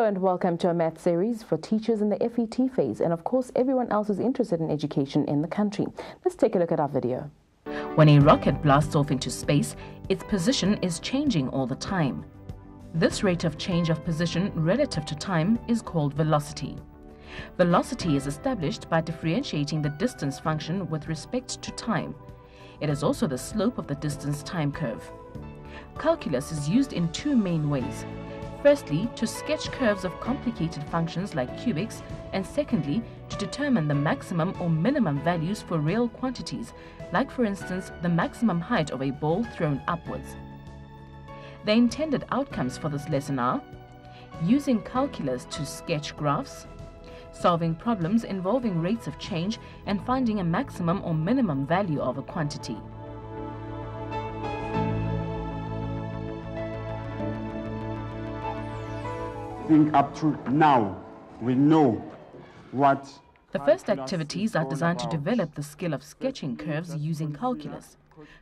Hello and welcome to a math series for teachers in the FET phase and of course everyone else who's interested in education in the country. Let's take a look at our video. When a rocket blasts off into space, its position is changing all the time. This rate of change of position relative to time is called velocity. Velocity is established by differentiating the distance function with respect to time. It is also the slope of the distance time curve. Calculus is used in two main ways. Firstly, to sketch curves of complicated functions like cubics, and secondly, to determine the maximum or minimum values for real quantities, like for instance, the maximum height of a ball thrown upwards. The intended outcomes for this lesson are using calculus to sketch graphs, solving problems involving rates of change, and finding a maximum or minimum value of a quantity. Think up to now, we know what... The first activities are designed to develop the skill of sketching curves using calculus.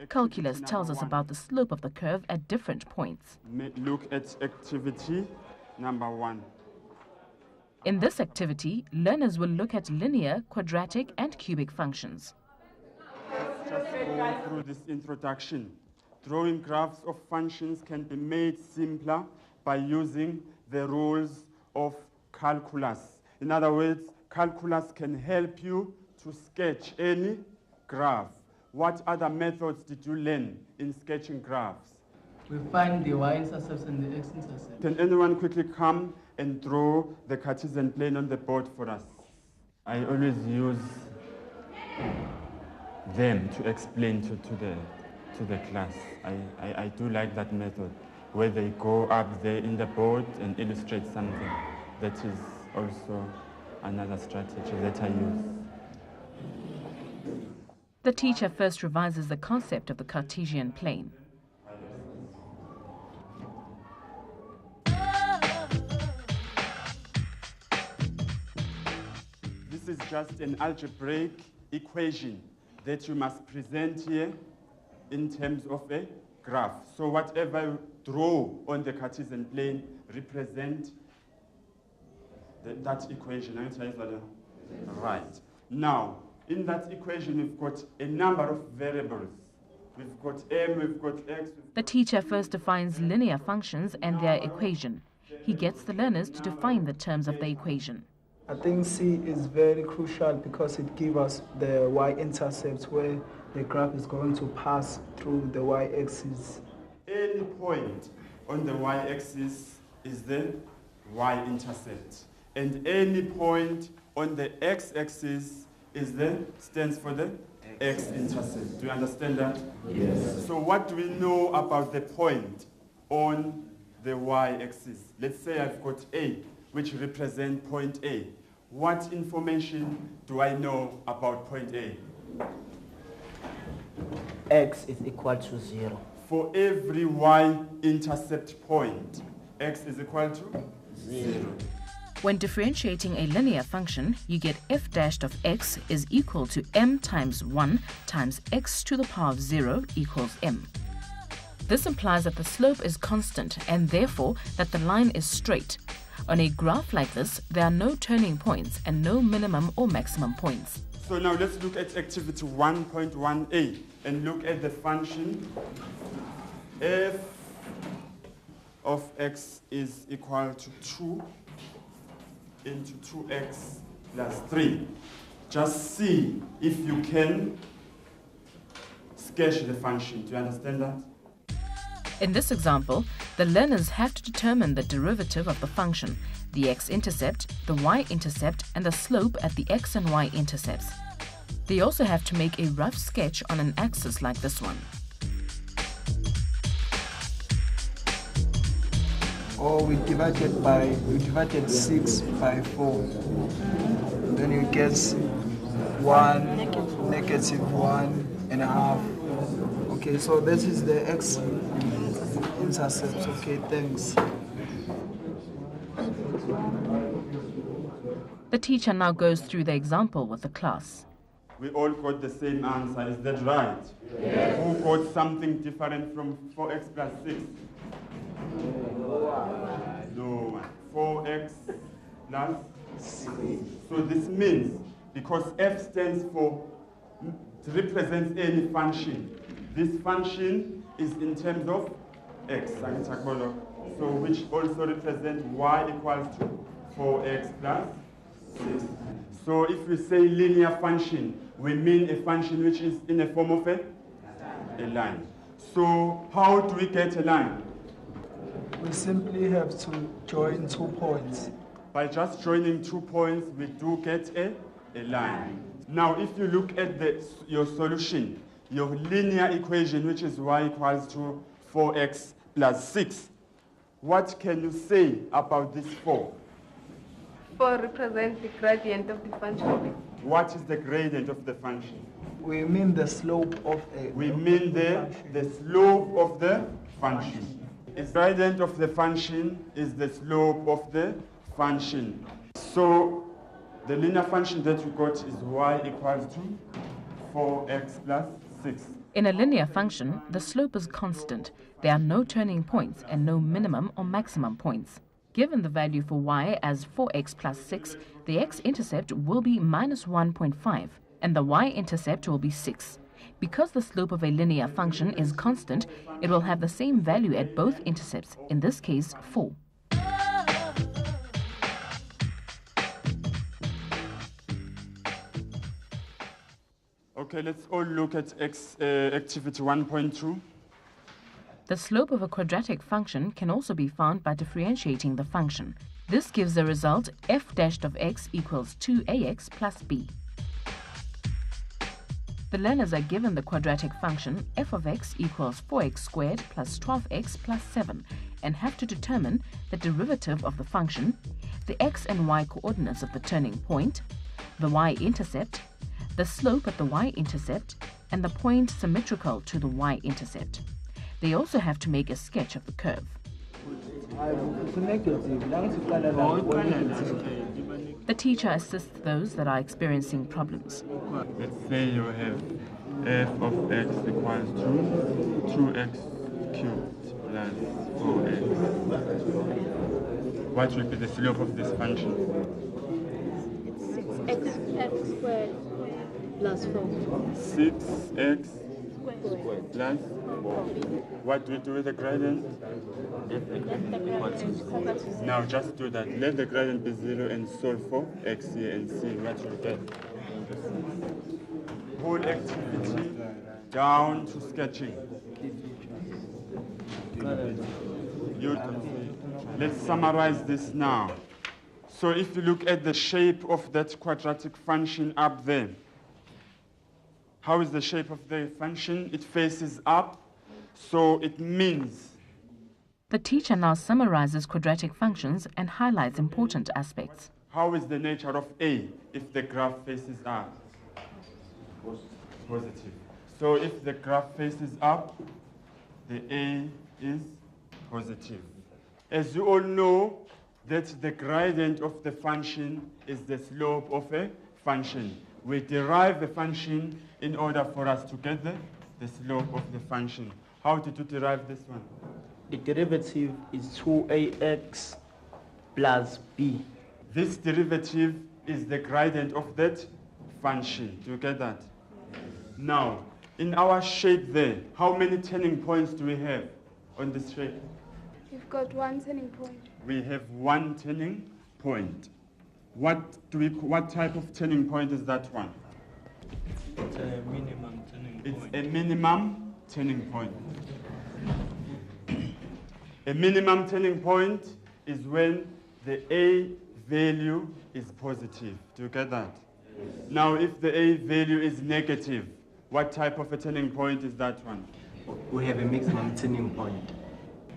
Calculus tells us about the slope of the curve at different points. Look at activity number 1. In this activity, learners will look at linear, quadratic, and cubic functions. Let's just go through this introduction. Drawing graphs of functions can be made simpler by using the rules of calculus. In other words, calculus can help you to sketch any graph. What other methods did you learn in sketching graphs? We find the y-intercepts and the x-intercepts. Can anyone quickly come and draw the Cartesian plane on the board for us? I always use them to explain to the class. I do like that method, where they go up there in the board and illustrate something. That is also another strategy that I use. The teacher first revises the concept of the Cartesian plane. This is just an algebraic equation that you must present here in terms of a graph. So whatever you draw on the Cartesian plane represent that equation. Right. Now, in that equation, we've got a number of variables. We've got m, we've got x. The teacher first defines linear functions and their equation. He gets the learners to define the terms of the equation. I think C is very crucial because it gives us the y-intercepts where the graph is going to pass through the y-axis. Any point on the y-axis is the y-intercept. And any point on the x-axis stands for the x-intercept. Do you understand that? Yes. So what do we know about the point on the y-axis? Let's say I've got A, which represents point A. What information do I know about point A? X is equal to 0. For every y-intercept point, x is equal to 0. When differentiating a linear function, you get f dashed of x is equal to m times 1 times x to the power of 0 equals m. This implies that the slope is constant and therefore that the line is straight. On a graph like this, there are no turning points and no minimum or maximum points. So now let's look at activity 1.1a and look at the function f of x is equal to 2 into 2x plus 3. Just see if you can sketch the function. Do you understand that? In this example, the learners have to determine the derivative of the function, the x-intercept, the y-intercept, and the slope at the x and y-intercepts. They also have to make a rough sketch on an axis like this one. Or we divided 6 by 4. Then you get 1, negative 1.5. Okay, so this is the x-intercept. Okay, thanks. The teacher now goes through the example with the class. We all got the same answer, is that right? Yes. Who got something different from 4x plus 6? No one. 4x plus 6. So this means, because f stands for, it represents any function. This function is in terms of x, so which also represents y equals to 4x plus 6. So if we say linear function, we mean a function which is in the form of a line. So how do we get a line? We simply have to join 2 points. By just joining 2 points, we do get a line. Now, if you look at your solution, your linear equation, which is y equals to 4x plus 6, what can you say about this 4? 4 represents the gradient of the function. What is the gradient of the function? We mean the slope of a... We mean the slope of the function. The gradient of the function is the slope of the function. So the linear function that we got is y equals to 4x plus 6. In a linear function, the slope is constant. There are no turning points and no minimum or maximum points. Given the value for y as 4x plus 6, the x-intercept will be minus 1.5 and the y-intercept will be 6. Because the slope of a linear function is constant, it will have the same value at both intercepts, in this case 4. Okay, let's all look at activity 1.2. The slope of a quadratic function can also be found by differentiating the function. This gives the result f dashed of x equals 2ax plus b. The learners are given the quadratic function f of x equals 4x squared plus 12x plus 7 and have to determine the derivative of the function, the x and y coordinates of the turning point, the y-intercept, the slope at the y-intercept, and the point symmetrical to the y-intercept. They also have to make a sketch of the curve. The teacher assists those that are experiencing problems. Let's say you have f of x equals to 2x cubed plus 4x. What will be the slope of this function? It's 6x squared plus 4. 6x plus 4. What do we do with the gradient? Now just do that. Let the gradient be 0 and solve for x here and see what you get. Whole activity down to sketching. Let's summarize this now. So if you look at the shape of that quadratic function up there, how is the shape of the function? It faces up, so it means. The teacher now summarizes quadratic functions and highlights important aspects. How is the nature of A if the graph faces up? Positive. So if the graph faces up, the A is positive. As you all know, that the gradient of the function is the slope of a function. We derive the function in order for us to get the slope of the function. How did you derive this one? The derivative is 2ax plus b. This derivative is the gradient of that function. Do you get that? Now, in our shape there, how many turning points do we have on this shape? We've got 1 turning point. We have 1 turning point. What type of turning point is that one? It's a minimum turning point. It's a minimum turning point. A minimum turning point is when the A value is positive. Do you get that? Yes. Now, if the A value is negative, what type of a turning point is that one? We have a maximum turning point.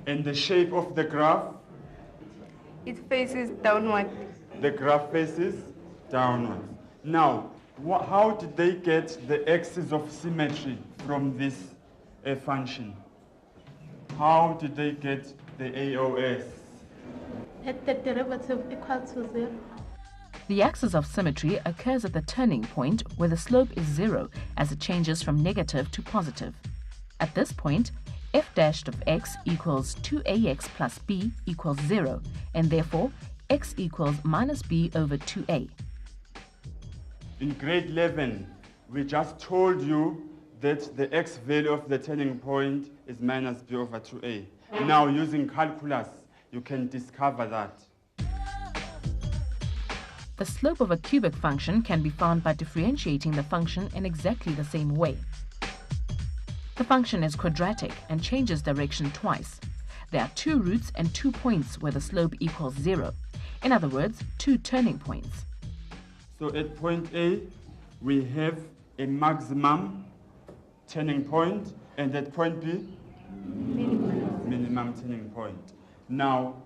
And the shape of the graph? It faces downward. The graph faces downward. Now, how did they get the axis of symmetry from this function? How did they get the AOS? Let the derivative equal to 0. The axis of symmetry occurs at the turning point where the slope is 0 as it changes from negative to positive. At this point, f dashed of x equals 2ax plus b equals 0, and therefore x equals minus b over 2a. In grade 11, we just told you that the x value of the turning point is minus b over 2a. Now, using calculus, you can discover that. The slope of a cubic function can be found by differentiating the function in exactly the same way. The function is quadratic and changes direction twice. There are 2 roots and 2 points where the slope equals 0. In other words, 2 turning points. So at point A, we have a maximum turning point, and at point B, minimum turning point. Now,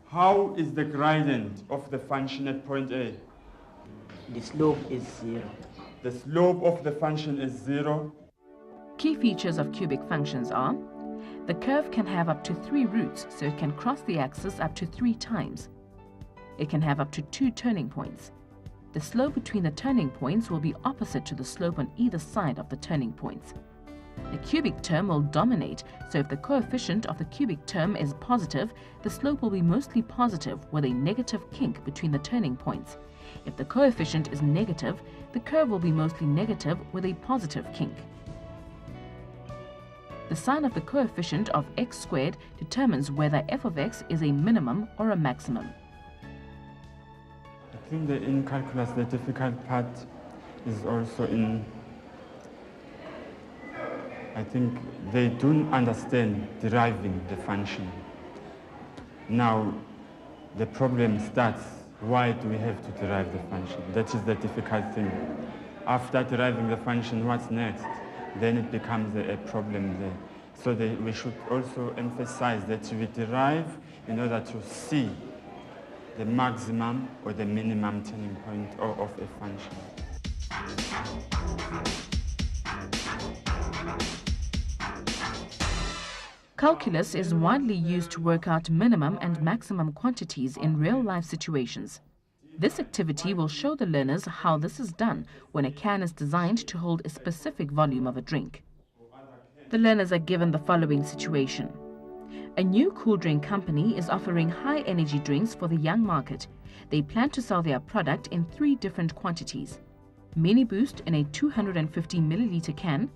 how is the gradient of the function at point A? The slope is 0. The slope of the function is 0. Key features of cubic functions are: the curve can have up to 3 roots, so it can cross the axis up to 3 times. It can have up to 2 turning points. The slope between the turning points will be opposite to the slope on either side of the turning points. The cubic term will dominate, so if the coefficient of the cubic term is positive, the slope will be mostly positive with a negative kink between the turning points. If the coefficient is negative, the curve will be mostly negative with a positive kink. The sign of the coefficient of x squared determines whether f of x is a minimum or a maximum. I think that in calculus, the difficult part is also in, I think they don't understand deriving the function. Now, the problem starts, why do we have to derive the function? That is the difficult thing. After deriving the function, what's next? Then it becomes a problem there. So we should also emphasize that we derive in order to see the maximum or the minimum turning point of a function. Calculus is widely used to work out minimum and maximum quantities in real-life situations. This activity will show the learners how this is done when a can is designed to hold a specific volume of a drink. The learners are given the following situation. A new cool drink company is offering high-energy drinks for the young market. They plan to sell their product in 3 different quantities: Mini Boost in a 250 milliliter can,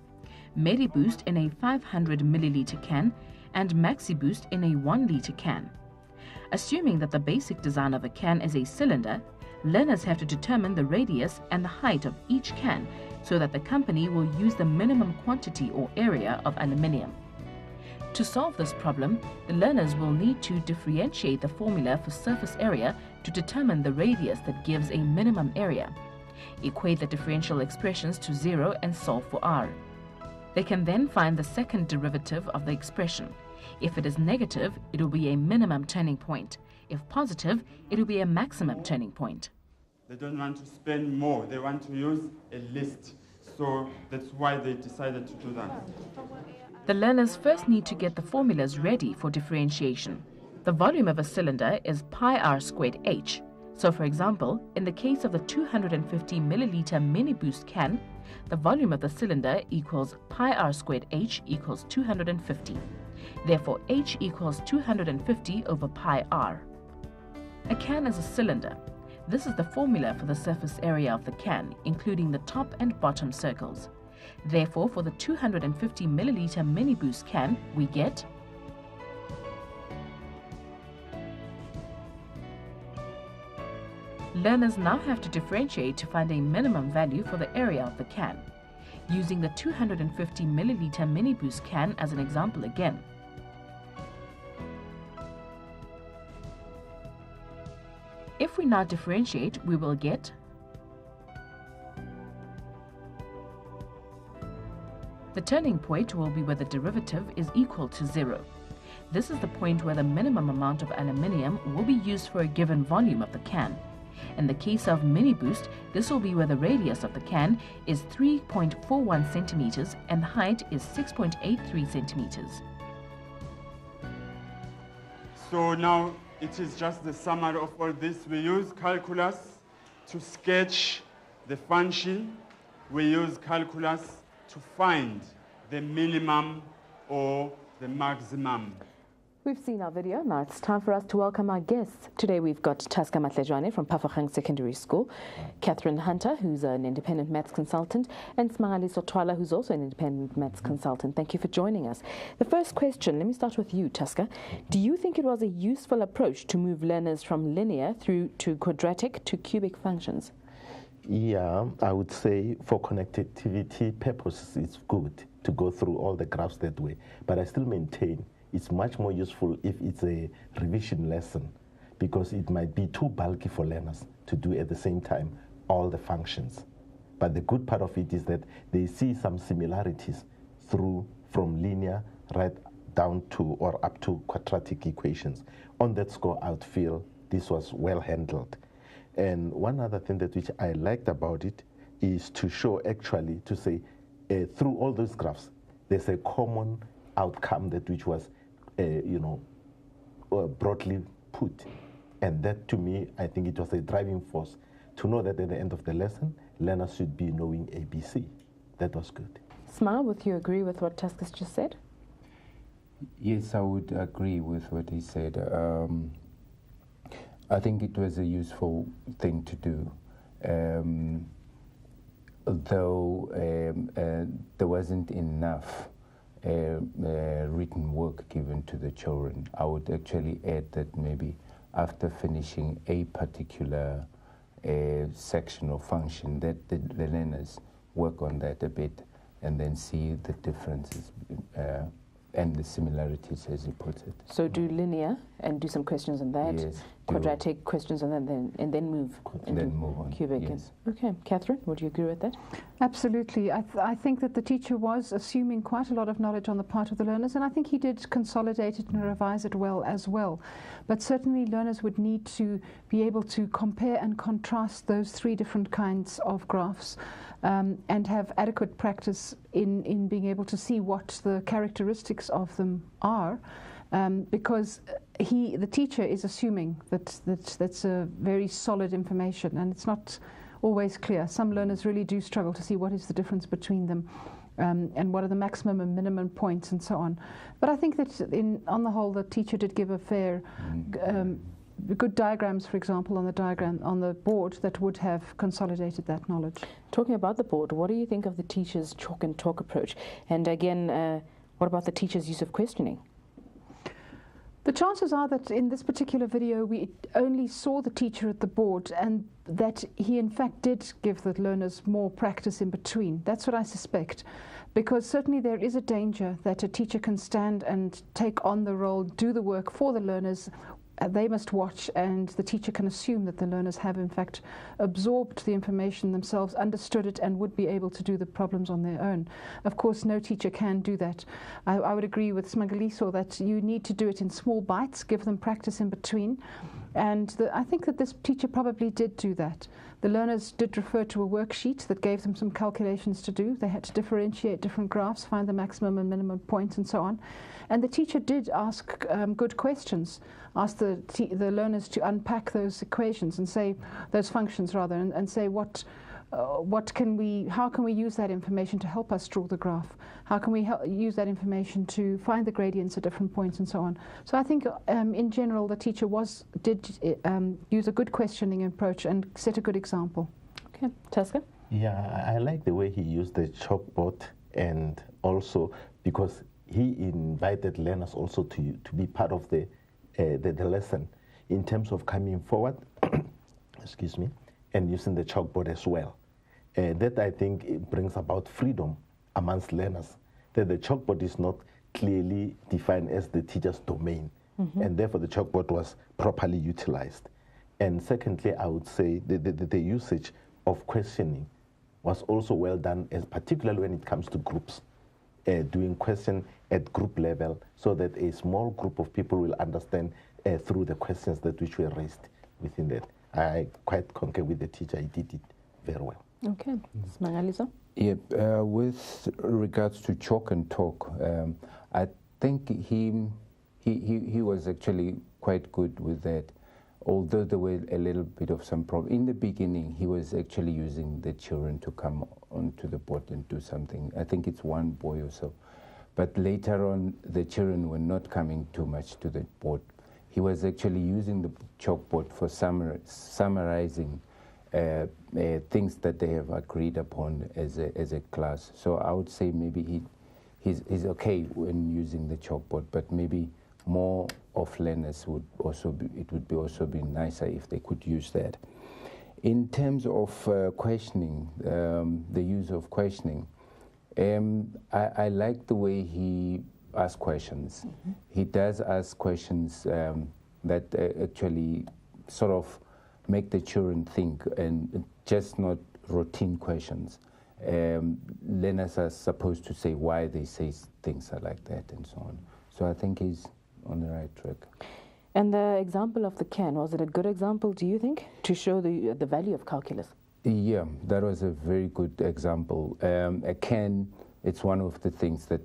Medi Boost in a 500 milliliter can, and Maxi Boost in a 1 liter can. Assuming that the basic design of a can is a cylinder, learners have to determine the radius and the height of each can so that the company will use the minimum quantity or area of aluminium. To solve this problem, the learners will need to differentiate the formula for surface area to determine the radius that gives a minimum area. Equate the differential expressions to 0 and solve for r. They can then find the second derivative of the expression. If it is negative, it will be a minimum turning point. If positive, it will be a maximum turning point. They don't want to spend more, they want to use a list. So that's why they decided to do that. The learners first need to get the formulas ready for differentiation. The volume of a cylinder is pi r squared h. So for example, in the case of the 250 milliliter Mini Boost can, the volume of the cylinder equals pi r squared h equals 250. Therefore, h equals 250 over pi r. A can is a cylinder. This is the formula for the surface area of the can, including the top and bottom circles. Therefore, for the 250 milliliter Mini Boost can, we get Learners now have to differentiate to find a minimum value for the area of the can. Using the 250 milliliter Mini Boost can as an example again. If we now differentiate, we will get the turning point will be where the derivative is equal to 0. This is the point where the minimum amount of aluminium will be used for a given volume of the can. In the case of Mini Boost, this will be where the radius of the can is 3.41 centimeters and the height is 6.83 centimeters. So now it is just the summary of all this. We use calculus to sketch the function. We use calculus to find the minimum or the maximum. We've seen our video. Now it's time for us to welcome our guests. Today we've got Taska Matlejwane from Pafakgang Secondary School, Catherine Hunter, who's an independent maths consultant, and Smangali Sotwala, who's also an independent maths consultant. Thank you for joining us. The first question, let me start with you, Taska. Do you think it was a useful approach to move learners from linear through to quadratic to cubic functions? Yeah, I would say for connectivity purposes, it's good to go through all the graphs that way. But I still maintain it's much more useful if it's a revision lesson, because it might be too bulky for learners to do at the same time all the functions. But the good part of it is that they see some similarities through from linear right down to or up to quadratic equations. On that score, I would feel this was well handled. And one other thing that which I liked about it is to show actually to say through all those graphs, there's a common outcome that which was broadly put. And that to me, I think it was a driving force to know that at the end of the lesson, learners should be knowing ABC. That was good. Smile, would you agree with what Taska's just said? Yes, I would agree with what he said. I think it was a useful thing to do. Though there wasn't enough written work given to the children, I would actually add that maybe after finishing a particular section or function, that the learners work on that a bit and then see the differences and the similarities, as he puts it. So do linear and do some questions on that, yes, quadratic questions on that, and then move on. Cubic. Yes. Okay, Catherine, would you agree with that? Absolutely. I think that the teacher was assuming quite a lot of knowledge on the part of the learners, and I think he did consolidate it and revise it well as well. But certainly learners would need to be able to compare and contrast those three different kinds of graphs and have adequate practice in being able to see what the characteristics of them are. Because the teacher is assuming that's a very solid information, and it's not always clear. Some learners really do struggle to see what is the difference between them, and what are the maximum and minimum points and so on. But I think that on the whole, the teacher did give a fair, good diagrams, for example, on the board that would have consolidated that knowledge. Talking about the board, what do you think of the teacher's chalk and talk approach? And again, what about the teacher's use of questioning? The chances are that in this particular video we only saw the teacher at the board, and that he in fact did give the learners more practice in between. That's what I suspect, because certainly there is a danger that a teacher can stand and take on the role, do the work for the learners. They must watch, and the teacher can assume that the learners have in fact absorbed the information themselves, understood it, and would be able to do the problems on their own. Of course, no teacher can do that. I would agree with Smangaliso that you need to do it in small bites, give them practice in between, and I think that this teacher probably did do that. The learners did refer to a worksheet that gave them some calculations to do. They had to differentiate different graphs, find the maximum and minimum points, and so on. And the teacher did ask good questions, asked the learners to unpack those equations and say, those functions rather, and say how can we use that information to help us draw the graph? How can we use that information to find the gradients at different points and so on? So I think in general the teacher did use a good questioning approach and set a good example. Okay, Taska? Yeah, I like the way he used the chalkboard, and also because he invited learners also to be part of the lesson in terms of coming forward, excuse me, and using the chalkboard as well. That I think it brings about freedom amongst learners, that the chalkboard is not clearly defined as the teacher's domain, and therefore the chalkboard was properly utilized. And secondly, I would say the usage of questioning was also well done, as particularly when it comes to groups, doing question at group level, so that a small group of people will understand through the questions that which were raised within that. I quite concur with the teacher. He did it very well. Okay. Smangalisa? Yeah, with regards to chalk and talk, I think he was actually quite good with that. Although there were a little bit of some problem. In the beginning, he was actually using the children to come onto the board and do something. I think it's one boy or so. But later on, the children were not coming too much to the board. He was actually using the chalkboard for summarizing things that they have agreed upon as a class. So I would say maybe he's okay when using the chalkboard, but maybe more of learners would also be, it would be also be nicer if they could use that. In terms of questioning, the use of questioning, I like the way he asks questions. Mm-hmm. He does ask questions that actually sort of make the children think, and just not routine questions. Learners are supposed to say why they say things are like that and so on. So I think he's on the right track. And the example of the can, was it a good example, do you think, to show the value of calculus? Yeah, that was a very good example. A can, it's one of the things that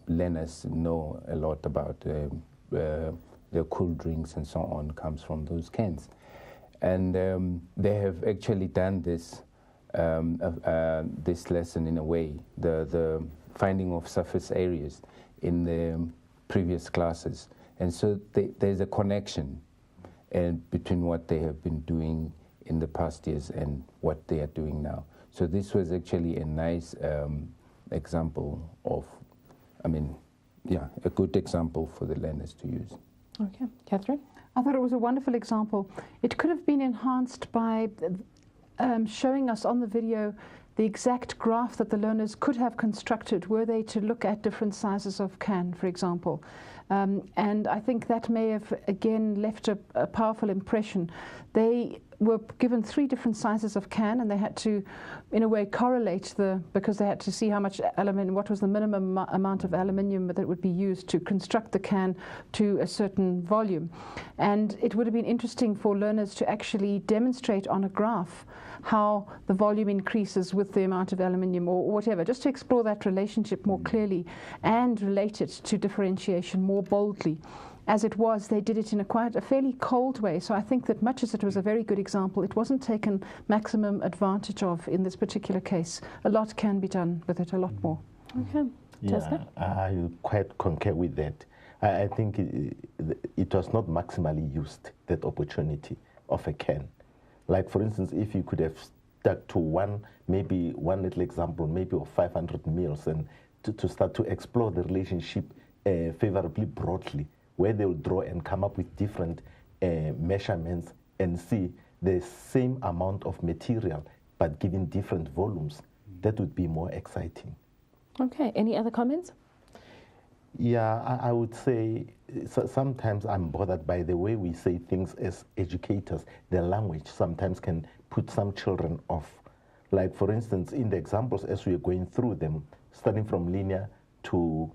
learners know a lot about. The cool drinks and so on comes from those cans. And they have actually done this this lesson in a way, the finding of surface areas in the previous classes. And so there's a connection between what they have been doing in the past years and what they are doing now. So this was actually a nice example of, I mean, yeah, a good example for the learners to use. Okay. Catherine? I thought it was a wonderful example. It could have been enhanced by showing us on the video the exact graph that the learners could have constructed were they to look at different sizes of can, for example. And I think that may have, again, left a powerful impression. They were given 3 different sizes of can, and they had to, in a way, correlate because they had to see how much aluminium, what was the minimum amount of aluminium that would be used to construct the can to a certain volume. And it would have been interesting for learners to actually demonstrate on a graph how the volume increases with the amount of aluminium or whatever, just to explore that relationship more clearly and relate it to differentiation more boldly. As it was, they did it in a fairly cold way, so I think that much as it was a very good example, it wasn't taken maximum advantage of in this particular case. A lot can be done with it, a lot more. Okay. Yeah, I quite concur with that. I think it was not maximally used, that opportunity of a can. Like, for instance, if you could have stuck to maybe one little example, maybe of 500 mils, and to start to explore the relationship favorably broadly, where they'll draw and come up with different measurements and see the same amount of material but given different volumes, that would be more exciting. Okay, any other comments? Yeah, I would say sometimes I'm bothered by the way we say things as educators. The language sometimes can put some children off. Like, for instance, in the examples as we are going through them, starting from linear to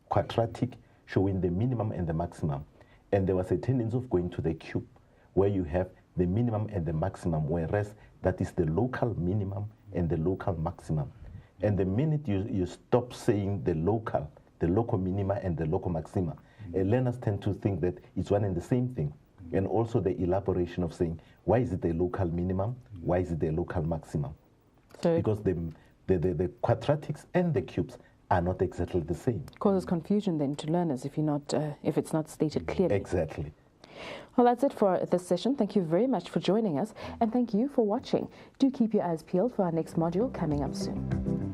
quadratic, showing the minimum and the maximum. And there was a tendency of going to the cube, where you have the minimum and the maximum, whereas that is the local minimum and the local maximum. And the minute you stop saying the local minima and the local maxima, learners tend to think that it's one and the same thing. And also the elaboration of saying, why is it the local minimum? Why is it the local maximum? So because the quadratics and the cubes are not exactly the same. Causes confusion then to learners if it's not stated clearly. Exactly. Well, that's it for this session. Thank you very much for joining us, and thank you for watching. Do keep your eyes peeled for our next module coming up soon.